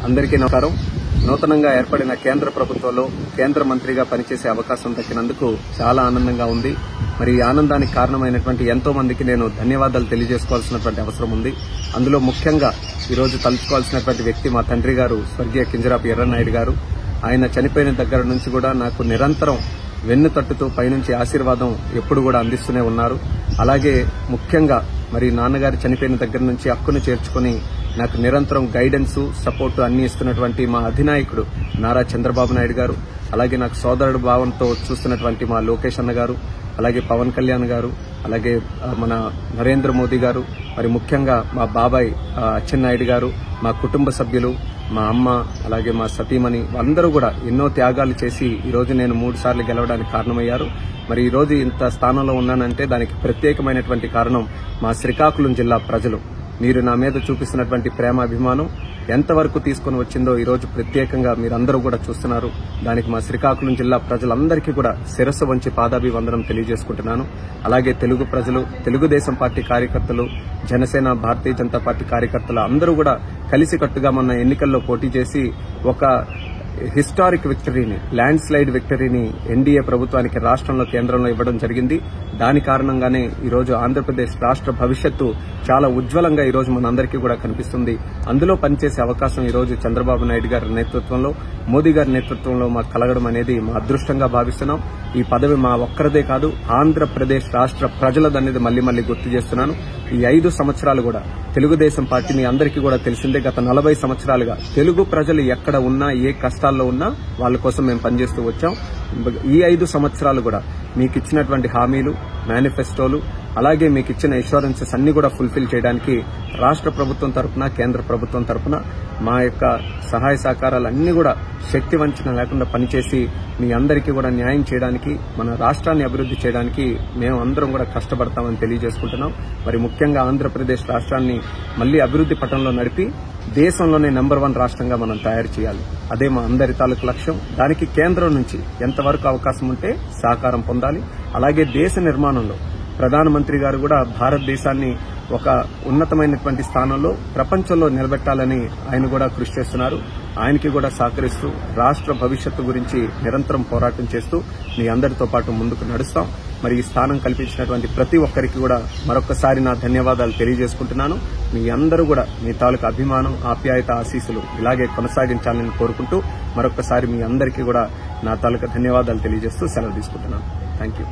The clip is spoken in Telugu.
అందరికీ నమస్కారం. నూతనంగా ఏర్పడిన కేంద్ర ప్రభుత్వంలో కేంద్ర మంత్రిగా పనిచేసే అవకాశం దక్కినందుకు చాలా ఆనందంగా ఉంది. మరి ఈ ఆనందానికి కారణమైనటువంటి ఎంతో మందికి నేను ధన్యవాదాలు తెలియజేసుకోవాల్సినటువంటి అవసరం ఉంది. అందులో ముఖ్యంగా ఈరోజు తలుచుకోవాల్సినటువంటి వ్యక్తి మా తండ్రి గారు స్వర్గీయ కింజరాపు ఎర్రన్నాయుడు గారు. ఆయన చనిపోయిన దగ్గర నుంచి కూడా నాకు నిరంతరం వెన్ను తట్టుతూ పైనుంచి ఆశీర్వాదం ఎప్పుడు కూడా అందిస్తూనే ఉన్నారు. అలాగే ముఖ్యంగా మరి నాన్నగారు చనిపోయిన దగ్గర నుంచి హక్కును చేర్చుకుని నాకు నిరంతరం గైడెన్స్ సపోర్ట్ అన్ని ఇస్తున్నటువంటి మా అధినాయకుడు నారా చంద్రబాబు నాయుడు గారు, అలాగే నాకు సోదరుడు భావంతో చూస్తున్నటువంటి మా లోకేష్ అన్న గారు, అలాగే పవన్ కళ్యాణ్ గారు, అలాగే మన నరేంద్ర మోదీ గారు, మరి ముఖ్యంగా మా బాబాయ్ అచ్చెన్నాయుడు గారు, మా కుటుంబ సభ్యులు, మా అమ్మ, అలాగే మా సతీమణి అందరూ కూడా ఎన్నో త్యాగాలు చేసి ఈరోజు నేను 3 సార్లు గెలవడానికి కారణమయ్యారు. మరి ఈరోజు ఇంత స్థానంలో ఉన్నానంటే దానికి ప్రత్యేకమైనటువంటి కారణం మా శ్రీకాకుళం జిల్లా ప్రజలు. మీరు నా మీద చూపిస్తున్నటువంటి ప్రేమ అభిమానం ఎంతవరకు తీసుకుని వచ్చిందో ఈరోజు ప్రత్యేకంగా మీరందరూ కూడా చూస్తున్నారు. దానికి మా శ్రీకాకుళం జిల్లా ప్రజలందరికీ కూడా శిరస్సు వంచి పాదాభివందనం తెలియజేసుకుంటున్నాను. అలాగే తెలుగు ప్రజలు, తెలుగుదేశం పార్టీ కార్యకర్తలు, జనసేన, భారతీయ జనతా పార్టీ కార్యకర్తలు అందరూ కూడా కలిసికట్టుగా మొన్న ఎన్నికల్లో పోటీ చేసి ఒక హిస్టారిక్ విక్టరీని, ల్యాండ్ స్లైడ్ విక్టరీని ఎన్డీఏ ప్రభుత్వానికి రాష్ట్రంలో, కేంద్రంలో ఇవ్వడం జరిగింది. దాని కారణంగానే ఈరోజు ఆంధ్రప్రదేశ్ రాష్ట్ర భవిష్యత్తు చాలా ఉజ్వలంగా ఈరోజు మనందరికీ కూడా కనిపిస్తుంది. అందులో పనిచేసే అవకాశం ఈరోజు చంద్రబాబు నాయుడు గారి నేతృత్వంలో, మోదీ గారి నేతృత్వంలో మాకు కలగడం అనేది మా అదృష్టంగా భావిస్తున్నాం. ఈ పదవి మా ఒక్కరిదే కాదు, ఆంధ్రప్రదేశ్ రాష్ట్ర ప్రజలదనేది మళ్లీ గుర్తు చేస్తున్నాను. ఈ 5 సంవత్సరాలు కూడా తెలుగుదేశం పార్టీ మీ అందరికీ కూడా తెలిసిందే. గత 40 సంవత్సరాలుగా తెలుగు ప్రజలు ఎక్కడ ఉన్నా, ఏ కష్టాల్లో ఉన్నా వాళ్ళ కోసం మేము పనిచేస్తూ వచ్చాం. ఈ 5 సంవత్సరాలు కూడా మీకు ఇచ్చినటువంటి హామీలు, మేనిఫెస్టోలు, అలాగే మీకు ఇచ్చిన ఇన్సూరెన్సెస్ అన్ని కూడా ఫుల్ఫిల్ చేయడానికి రాష్ట్ర ప్రభుత్వం తరఫున, కేంద్ర ప్రభుత్వం తరఫున మా యొక్క సహాయ సహకారాలన్నీ కూడా శక్తి వంచన లేకుండా పనిచేసి మీ అందరికీ కూడా న్యాయం చేయడానికి, మన రాష్ట్రాన్ని అభివృద్ధి చేయడానికి మేము అందరం కూడా కష్టపడతామని తెలియజేసుకుంటున్నాం. మరి ముఖ్యంగా ఆంధ్రప్రదేశ్ రాష్ట్రాన్ని మళ్లీ అభివృద్ధి పటంలో నడిపి దేశంలోనే నెంబర్ 1 రాష్ట్రంగా మనం తయారు చేయాలి. అదే మా అందరి తాలూకు లక్ష్యం. దానికి కేంద్రం నుంచి ఎంతవరకు అవకాశం ఉంటే సహకారం పొందాలి. అలాగే దేశ నిర్మాణంలో ప్రధానమంత్రి గారు కూడా భారతదేశాన్ని ఒక ఉన్నతమైనటువంటి స్థానంలో ప్రపంచంలో నిలబెట్టాలని ఆయన కూడా కృషి చేస్తున్నారు. ఆయనకి కూడా సహకరిస్తూ రాష్ట్ర భవిష్యత్తు గురించి నిరంతరం పోరాటం చేస్తూ మీ అందరితో పాటు ముందుకు నడుస్తాం. మరి ఈ స్థానం కల్పించినటువంటి ప్రతి ఒక్కరికి కూడా మరొకసారి నా ధన్యవాదాలు తెలియజేసుకుంటున్నాను. మీ అందరూ కూడా మీ తాలూకు అభిమానం, ఆప్యాయత, ఆశీస్సులు ఇలాగే కొనసాగించాలని కోరుకుంటూ మరొకసారి మీ అందరికీ కూడా నా తాలూకు ధన్యవాదాలు తెలియజేస్తూ సెలవు తీసుకుంటున్నాను. Thank you.